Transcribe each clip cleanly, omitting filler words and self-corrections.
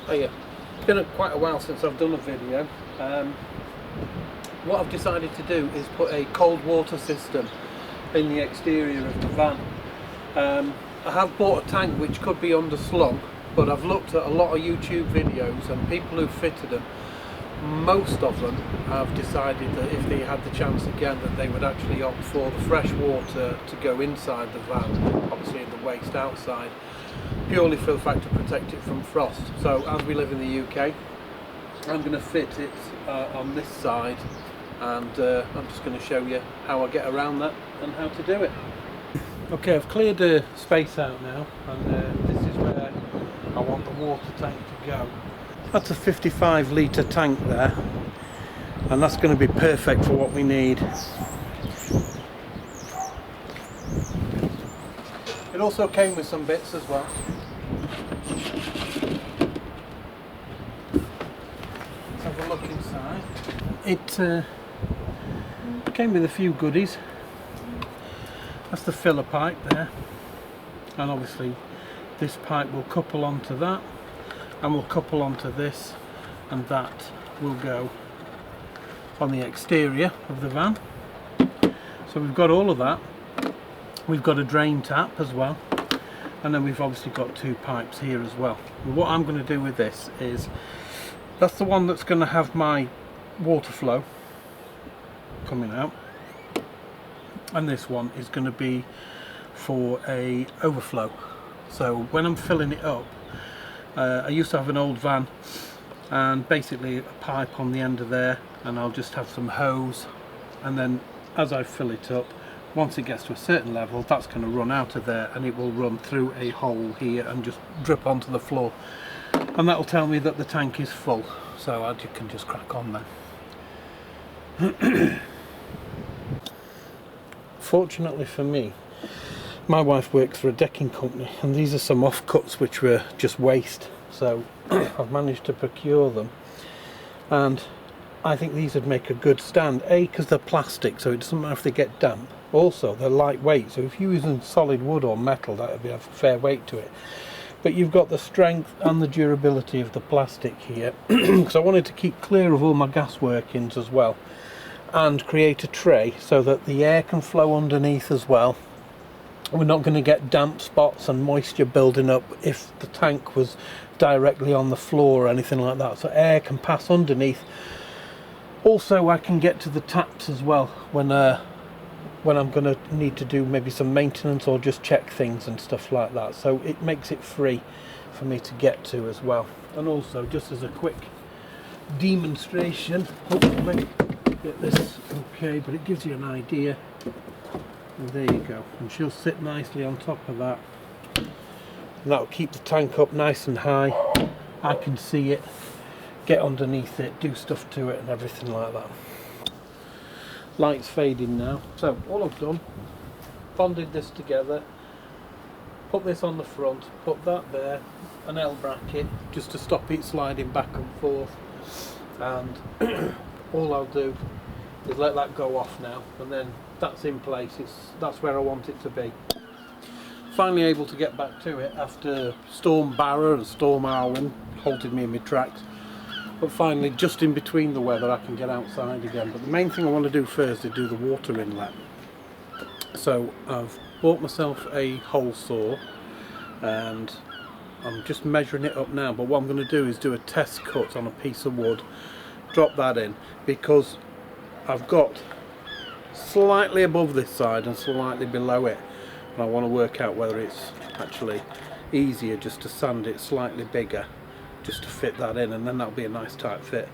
Oh yeah, it's been quite a while since I've done a video. What I've decided to do is put a cold water system in the exterior of the van. I have bought a tank which could be underslung, but I've looked at a lot of YouTube videos and people who fitted them. Most of them have decided that if they had the chance again that they would actually opt for the fresh water to go inside the van, obviously in the waste outside, purely for the fact to protect it from frost. So as we live in the UK, I'm going to fit it on this side, and I'm just going to show you how I get around that and how to do it. Okay, I've cleared the space out now, and this is where I want the water tank to go. That's a 55 litre tank there, and that's going to be perfect for what we need. It also came with some bits as well. Let's have a look inside. It came with a few goodies. That's the filler pipe there, and obviously this pipe will couple onto that, and we'll couple onto this, and that will go on the exterior of the van. So we've got all of that. We've got a drain tap as well, and then we've obviously got two pipes here as well. And what I'm going to do with this is, that's the one that's going to have my water flow coming out, and this one is going to be for a overflow. So when I'm filling it up, I used to have an old van, and basically a pipe on the end of there, and I'll just have some hose, and then as I fill it up, once it gets to a certain level, that's going to run out of there, and it will run through a hole here and just drip onto the floor, and that will tell me that the tank is full. So I can just crack on then. Fortunately for me, my wife works for a decking company, and these are some offcuts which were just waste, so I've managed to procure them, and I think these would make a good stand. A, because they're plastic, so it doesn't matter if they get damp. Also, they're lightweight, so if you're using solid wood or metal, that would have a fair weight to it. But you've got the strength and the durability of the plastic here, because I wanted to keep clear of all my gas workings as well, and create a tray so that the air can flow underneath as well. We're not going to get damp spots and moisture building up if the tank was directly on the floor or anything like that, so air can pass underneath. Also, I can get to the taps as well when I'm going to need to do maybe some maintenance or just check things and stuff like that, so it makes it free for me to get to as well. And also, just as a quick demonstration, hopefully get this okay, but it gives you an idea. And there you go, and she'll sit nicely on top of that, and that'll keep the tank up nice and high. I can see it, get underneath it, do stuff to it and everything like that. Light's fading now, so all I've done, bonded this together, put this on the front, put that there, an L bracket just to stop it sliding back and forth, and all I'll do is let that go off now, and then that's in place. That's where I want it to be. Finally able to get back to it after Storm Barra and Storm Arwen halted me in my tracks, but finally, just in between the weather, I can get outside again. But the main thing I want to do first is do the water inlet. So I've bought myself a hole saw, and I'm just measuring it up now, but what I'm going to do is do a test cut on a piece of wood, drop that in, because I've got slightly above this side and slightly below it, and I want to work out whether it's actually easier just to sand it slightly bigger just to fit that in, and then that'll be a nice tight fit.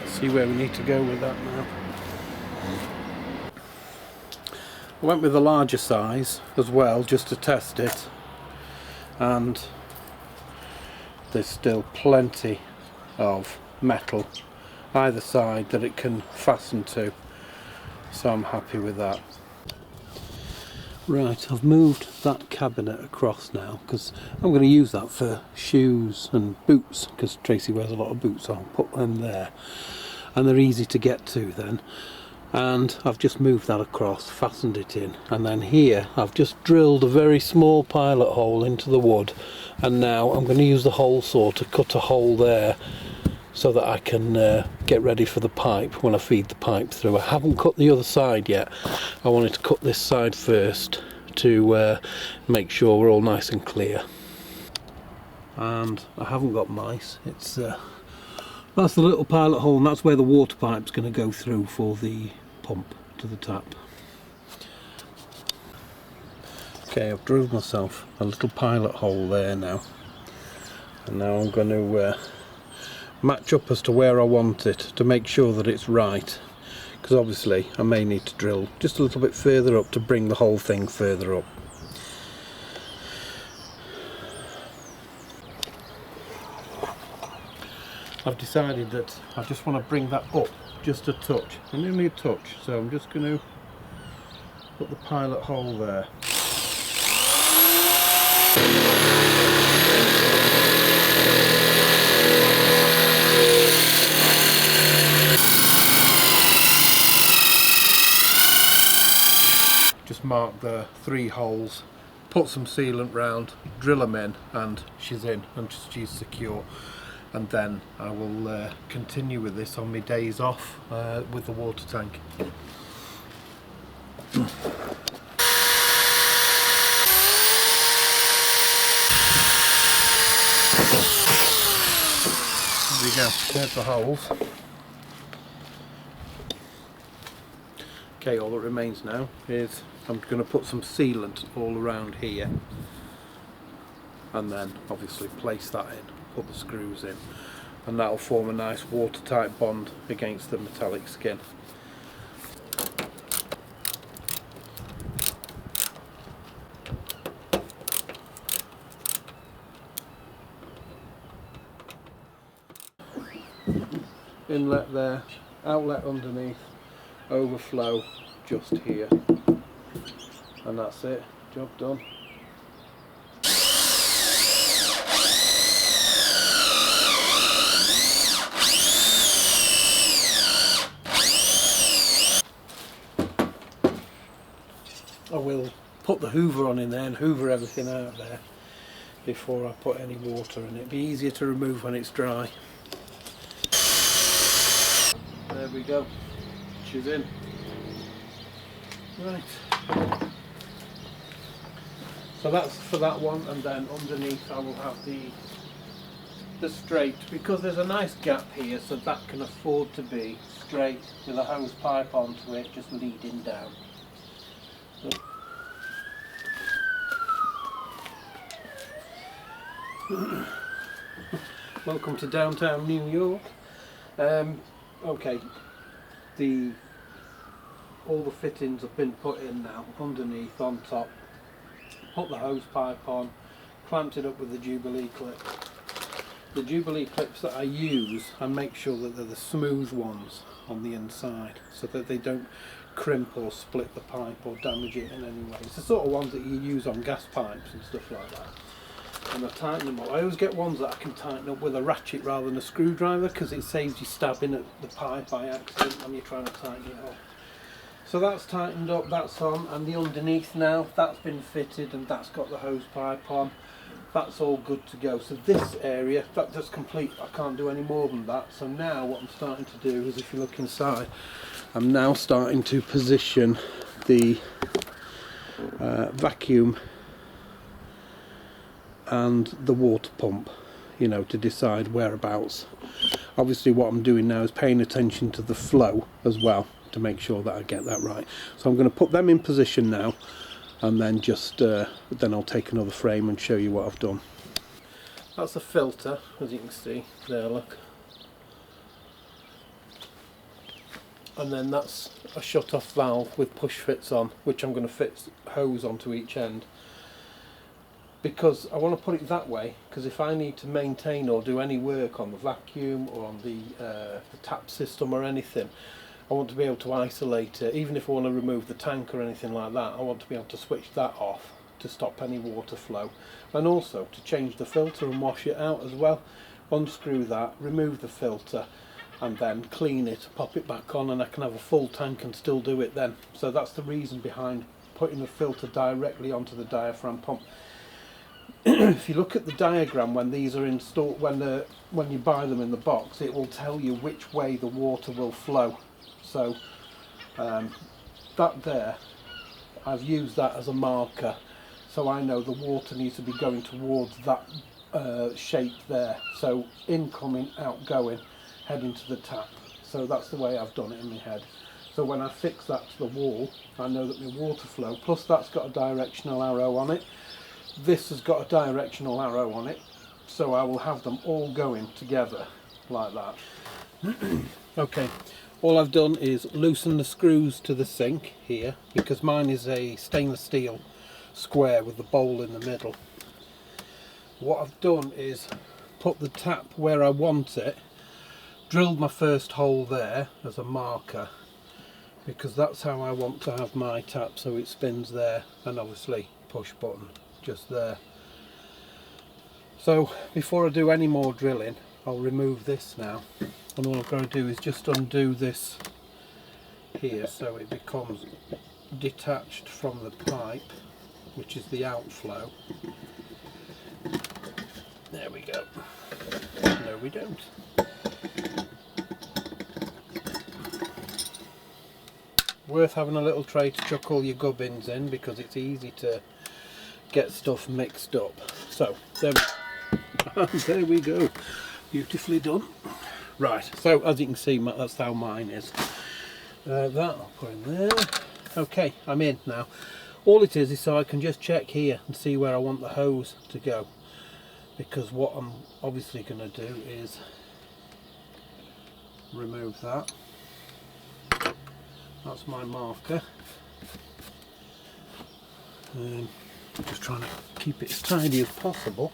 See where we need to go with that now. I went with the larger size as well just to test it, and there's still plenty of metal either side that it can fasten to, so I'm happy with that. Right, I've moved that cabinet across now because I'm going to use that for shoes and boots, because Tracy wears a lot of boots, so I'll put them there and they're easy to get to then. And I've just moved that across, fastened it in, and then here I've just drilled a very small pilot hole into the wood, and now I'm going to use the hole saw to cut a hole there so that I can get ready for the pipe when I feed the pipe through. I haven't cut the other side yet. I wanted to cut this side first to make sure we're all nice and clear. And I haven't got mice. It's that's the little pilot hole, and that's where the water pipe's going to go through for the pump to the tap. Okay, I've drilled myself a little pilot hole there now, and now I'm going to match up as to where I want it to make sure that it's right, because obviously I may need to drill just a little bit further up to bring the whole thing further up. I've decided that I just want to bring that up just a touch, and only a touch, so I'm just going to put the pilot hole there. Just mark the 3 holes, put some sealant round, drill them in, and she's in, and she's secure. And then I will continue with this on my days off with the water tank. There we go, there's the holes. Okay, all that remains now is I'm going to put some sealant all around here, and then obviously place that in, put the screws in, and that'll form a nice watertight bond against the metallic skin. Inlet there, outlet underneath, overflow just here, and that's it, job done. I will put the hoover on in there and hoover everything out there before I put any water in it. It'll be easier to remove when it's dry. There we go, she's in. Right, so that's for that one, and then underneath I will have the straight, because there's a nice gap here, so that can afford to be straight with a hose pipe onto it just leading down. Welcome to downtown New York. Okay, all the fittings have been put in now, underneath, on top. Put the hose pipe on, clamped it up with the Jubilee clip. The Jubilee clips that I use, I make sure that they're the smooth ones on the inside, so that they don't crimp or split the pipe or damage it in any way. It's the sort of ones that you use on gas pipes and stuff like that. And I tighten them up. I always get ones that I can tighten up with a ratchet rather than a screwdriver, because it saves you stabbing at the pipe by accident when you're trying to tighten it up. So that's tightened up, that's on, and the underneath now, that's been fitted and that's got the hose pipe on. That's all good to go. So this area, that's complete. I can't do any more than that. So now what I'm starting to do is, if you look inside, I'm now starting to position the vacuum and the water pump, you know, to decide whereabouts. Obviously what I'm doing now is paying attention to the flow as well, to make sure that I get that right. So I'm going to put them in position now, and then just then I'll take another frame and show you what I've done. That's a filter, as you can see there, look. And then that's a shut off valve with push fits on, which I'm going to fit hose onto each end, because I want to put it that way, because if I need to maintain or do any work on the vacuum or on the tap system or anything, I want to be able to isolate it. Even if I want to remove the tank or anything like that, I want to be able to switch that off to stop any water flow, and also to change the filter and wash it out as well. Unscrew that, remove the filter, and then clean it, pop it back on, and I can have a full tank and still do it then. So that's the reason behind putting the filter directly onto the diaphragm pump. If you look at the diagram when these are installed, when you buy them in the box, it will tell you which way the water will flow. So that there, I've used that as a marker, so I know the water needs to be going towards that shape there. So incoming, outgoing, heading to the tap. So that's the way I've done it in my head. So when I fix that to the wall, I know that my water flow, plus that's got a directional arrow on it, this has got a directional arrow on it, so I will have them all going together like that. Okay, all I've done is loosen the screws to the sink here, because mine is a stainless steel square with the bowl in the middle. What I've done is put the tap where I want it, drilled my first hole there as a marker, because that's how I want to have my tap, so it spins there, and obviously push button just there. So before I do any more drilling, I'll remove this now, and all I've got to do is just undo this here so it becomes detached from the pipe, which is the outflow. There we go. No, we don't. Worth having a little tray to chuck all your gubbins in, because it's easy to get stuff mixed up. So there there we go, beautifully done. Right, so as you can see, that's how mine is. That I'll put in there. Okay, I'm in now. All it is so I can just check here and see where I want the hose to go, because what I'm obviously going to do is remove that. That's my marker. Just trying to keep it as tidy as possible.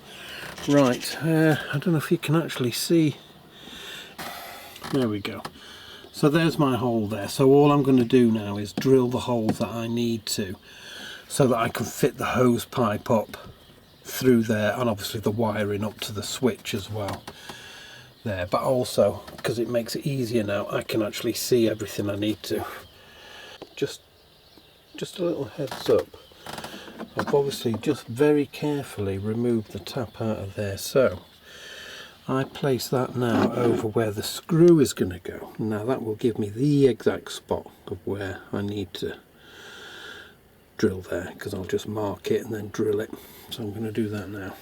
Right, I don't know if you can actually see. There we go. So there's my hole there. So all I'm going to do now is drill the holes that I need to, so that I can fit the hose pipe up through there, and obviously the wiring up to the switch as well there. But also, because it makes it easier now, I can actually see everything I need to. Just a little heads up, I've obviously just very carefully removed the tap out of there, so I place that now over where the screw is going to go. Now that will give me the exact spot of where I need to drill there, because I'll just mark it and then drill it. So I'm going to do that now.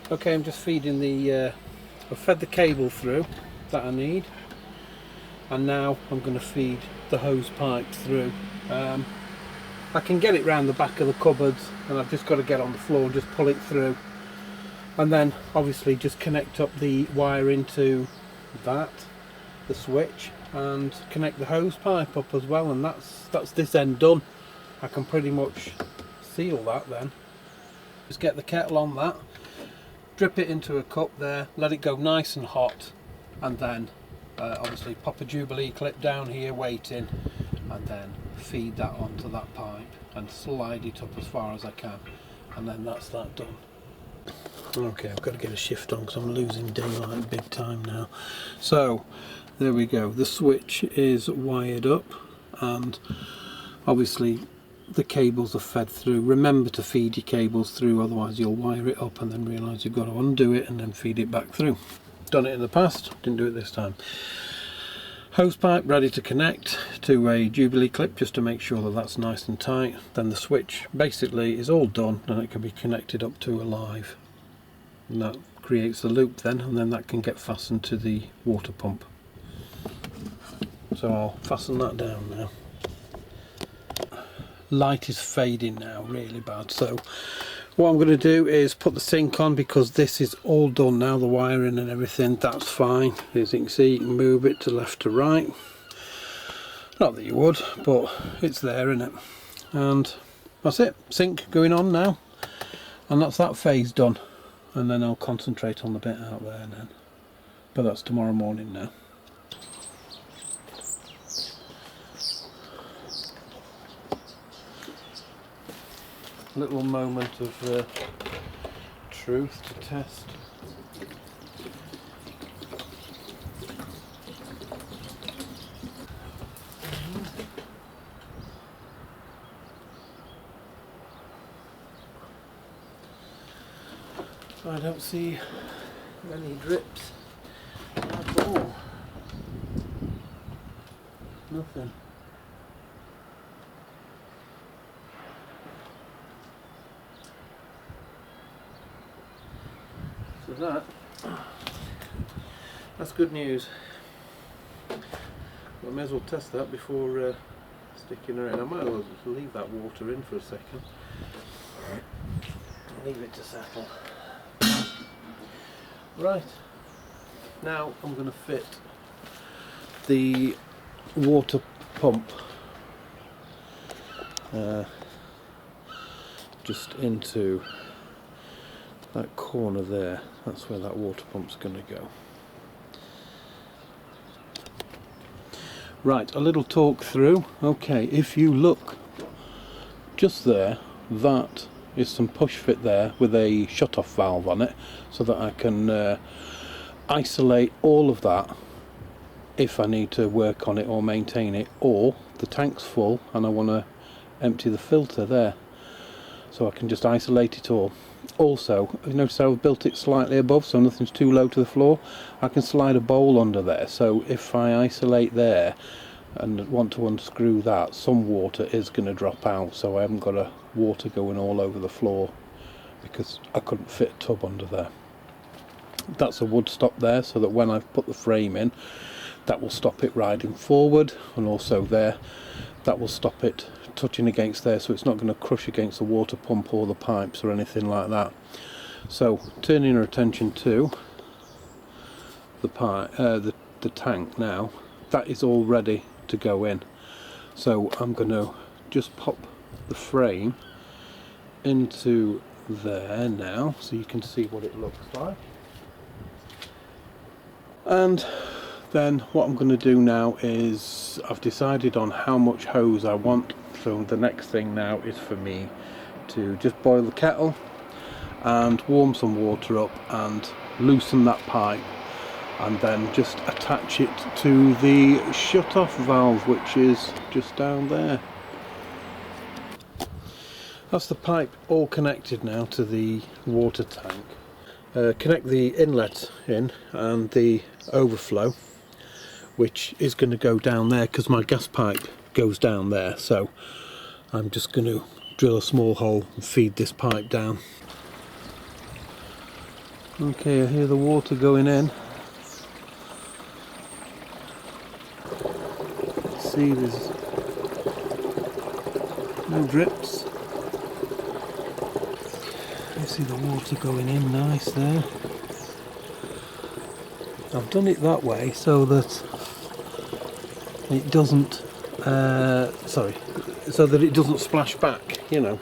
Okay, I'm just feeding I've fed the cable through that I need, and now I'm going to feed the hose pipe through. I can get it round the back of the cupboards, and I've just got to get on the floor and just pull it through, and then obviously just connect up the wire into that, the switch, and connect the hose pipe up as well, and that's this end done. I can pretty much seal that then. Just get the kettle on that, drip it into a cup there, let it go nice and hot, and then obviously pop a Jubilee clip down here waiting, and then feed that onto that pipe and slide it up as far as I can, and then that's that done. Okay, I've got to get a shift on because I'm losing daylight big time now. So there we go, the switch is wired up, and obviously the cables are fed through. Remember to feed your cables through, otherwise you'll wire it up and then realise you've got to undo it and then feed it back through. Done it in the past, didn't do it this time. Hose pipe ready to connect to a Jubilee clip, just to make sure that that's nice and tight. Then the switch basically is all done, and it can be connected up to a live, and that creates the loop then, and then that can get fastened to the water pump. So I'll fasten that down now. Light is fading now really bad, so what I'm going to do is put the sink on, because this is all done now, the wiring and everything, that's fine. As you can see, you can move it to left to right, not that you would, but it's there, isn't it? And that's it, sink going on now, and that's that phase done, and then I'll concentrate on the bit out there then, but that's tomorrow morning now. little moment of truth to test. I don't see any drips at all. Nothing. So that's good news. I may as well test that before sticking her in. I might as well leave that water in for a second. Leave it to settle. Right, now I'm going to fit the water pump just into that corner there. That's where that water pump's going to go. Right, a little talk through. Okay, if you look just there, that is some push fit there with a shut off valve on it, so that I can isolate all of that if I need to work on it or maintain it, or the tank's full and I want to empty the filter there, so I can just isolate it all. Also, you notice I've built it slightly above so nothing's too low to the floor. I can slide a bowl under there, so if I isolate there and want to unscrew that, some water is going to drop out, so I haven't got water going all over the floor because I couldn't fit a tub under there. That's a wood stop there, so that when I've put the frame in, that will stop it riding forward, and also there, that will stop it touching against there, so it's not going to crush against the water pump or the pipes or anything like that. So turning our attention to the tank now, that is all ready to go in. So I'm going to just pop the frame into there now, so you can see what it looks like. And then what I'm going to do now is I've decided on how much hose I want. So the next thing now is for me to just boil the kettle and warm some water up and loosen that pipe, and then just attach it to the shut off valve, which is just down there. That's the pipe all connected now to the water tank. Connect the inlet in and the overflow, which is going to go down there because my gas pipe goes down there, so I'm just going to drill a small hole and feed this pipe down. Okay, I hear the water going in. See, there's no drips. You see the water going in nice there. I've done it that way so that it doesn't so that it doesn't splash back, you know,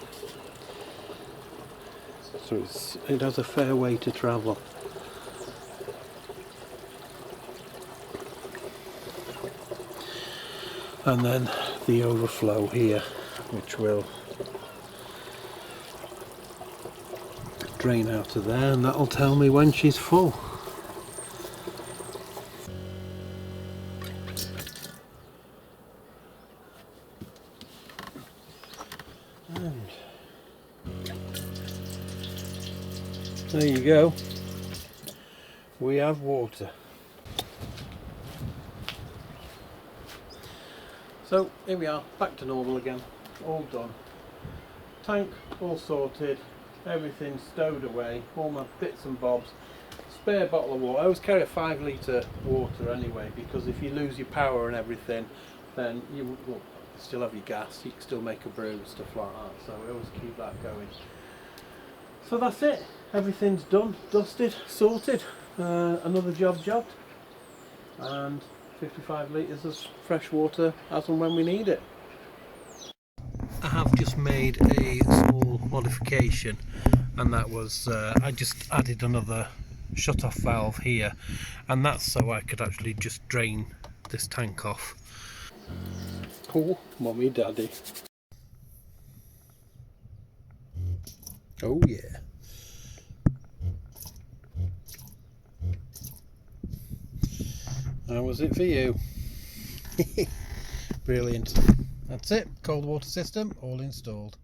so it has a fair way to travel. And then the overflow here, which will drain out of there, and that'll tell me when she's full. And there you go, we have water. So here we are, back to normal again, all done. Tank all sorted, everything stowed away, all my bits and bobs. Spare bottle of water. I always carry a 5 litre water anyway, because if you lose your power and everything, then you will still have your gas, you can still make a brew and stuff like that, so I always keep that going. So that's it, everything's done, dusted, sorted, another job jobbed, and 55 litres of fresh water as and when we need it. I have just made a small modification, and that was I just added another shut off valve here, and that's so I could actually just drain this tank off. Oh, mummy daddy. Oh yeah. How was it for you? Brilliant. That's it. Cold water system all installed.